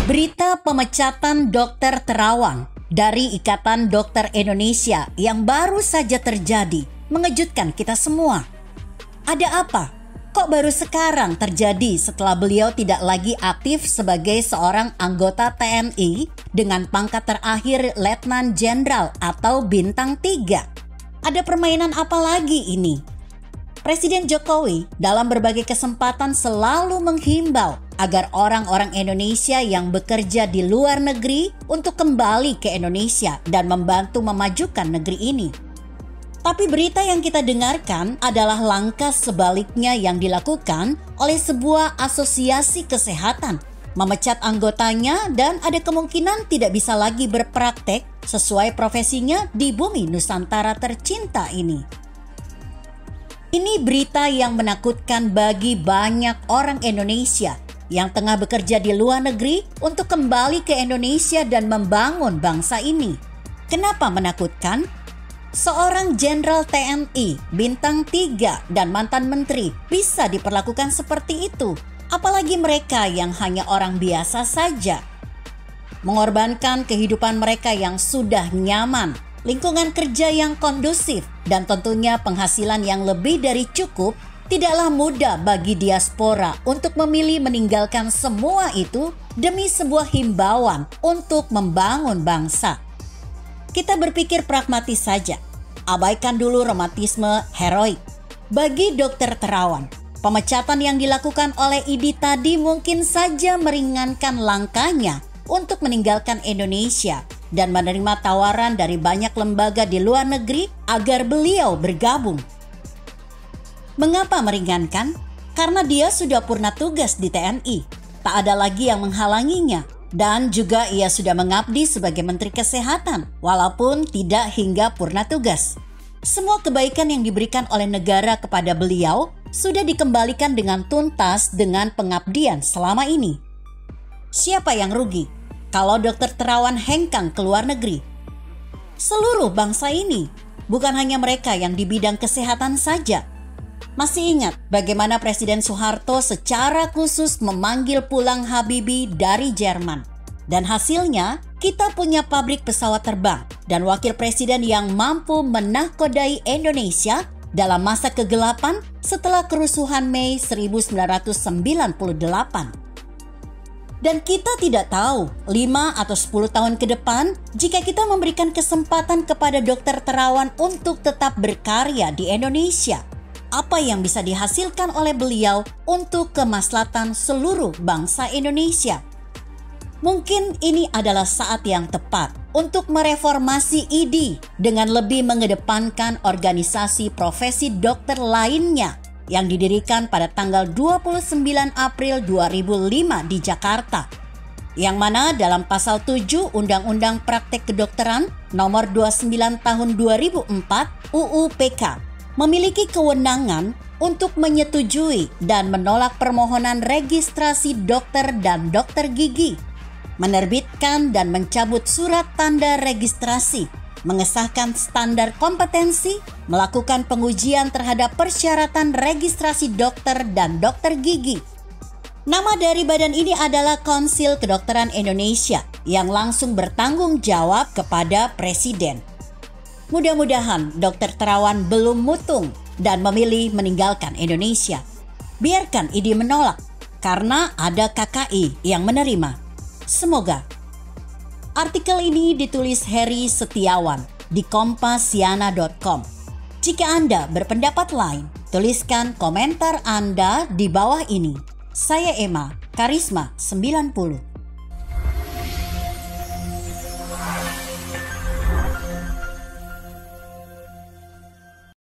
Berita pemecatan Dr. Terawan dari Ikatan Dokter Indonesia yang baru saja terjadi mengejutkan kita semua. Ada apa? Kok baru sekarang terjadi setelah beliau tidak lagi aktif sebagai seorang anggota TNI dengan pangkat terakhir Letnan Jenderal atau Bintang 3? Ada permainan apa lagi ini? Presiden Jokowi dalam berbagai kesempatan selalu menghimbau agar orang-orang Indonesia yang bekerja di luar negeri untuk kembali ke Indonesia dan membantu memajukan negeri ini. Tapi berita yang kita dengarkan adalah langkah sebaliknya yang dilakukan oleh sebuah asosiasi kesehatan, memecat anggotanya dan ada kemungkinan tidak bisa lagi berpraktek sesuai profesinya di bumi Nusantara tercinta ini. Ini berita yang menakutkan bagi banyak orang Indonesia yang tengah bekerja di luar negeri untuk kembali ke Indonesia dan membangun bangsa ini. Kenapa menakutkan? Seorang Jenderal TNI, Bintang 3 dan mantan menteri bisa diperlakukan seperti itu, apalagi mereka yang hanya orang biasa saja. Mengorbankan kehidupan mereka yang sudah nyaman, lingkungan kerja yang kondusif, dan tentunya penghasilan yang lebih dari cukup, tidaklah mudah bagi diaspora untuk memilih meninggalkan semua itu demi sebuah himbauan untuk membangun bangsa. Kita berpikir pragmatis saja, abaikan dulu romantisme heroik. Bagi Dr. Terawan, pemecatan yang dilakukan oleh ID tadi mungkin saja meringankan langkahnya untuk meninggalkan Indonesia dan menerima tawaran dari banyak lembaga di luar negeri agar beliau bergabung. Mengapa meringankan? Karena dia sudah purna tugas di TNI. Tak ada lagi yang menghalanginya. Dan juga ia sudah mengabdi sebagai Menteri Kesehatan, walaupun tidak hingga purna tugas. Semua kebaikan yang diberikan oleh negara kepada beliau sudah dikembalikan dengan tuntas dengan pengabdian selama ini. Siapa yang rugi kalau Dr. Terawan hengkang ke luar negeri? Seluruh bangsa ini, bukan hanya mereka yang di bidang kesehatan saja. Masih ingat bagaimana Presiden Soeharto secara khusus memanggil pulang Habibie dari Jerman. Dan hasilnya, kita punya pabrik pesawat terbang dan wakil presiden yang mampu menahkodai Indonesia dalam masa kegelapan setelah kerusuhan Mei 1998. Dan kita tidak tahu 5 atau 10 tahun ke depan jika kita memberikan kesempatan kepada Dr. Terawan untuk tetap berkarya di Indonesia. Apa yang bisa dihasilkan oleh beliau untuk kemaslahatan seluruh bangsa Indonesia? Mungkin ini adalah saat yang tepat untuk mereformasi ID dengan lebih mengedepankan organisasi profesi dokter lainnya yang didirikan pada tanggal 29 April 2005 di Jakarta, yang mana dalam pasal 7 Undang-Undang Praktek Kedokteran nomor 29 tahun 2004 UU PK memiliki kewenangan untuk menyetujui dan menolak permohonan registrasi dokter dan dokter gigi, menerbitkan dan mencabut surat tanda registrasi, mengesahkan standar kompetensi, melakukan pengujian terhadap persyaratan registrasi dokter dan dokter gigi. Nama dari badan ini adalah Konsil Kedokteran Indonesia yang langsung bertanggung jawab kepada Presiden. Mudah-mudahan Dr. Terawan belum mutung dan memilih meninggalkan Indonesia. Biarkan ID menolak karena ada KKI yang menerima. Semoga. Artikel ini ditulis Heri Setiawan di kompasiana.com. Jika Anda berpendapat lain, tuliskan komentar Anda di bawah ini. Saya Emma, Karisma 90.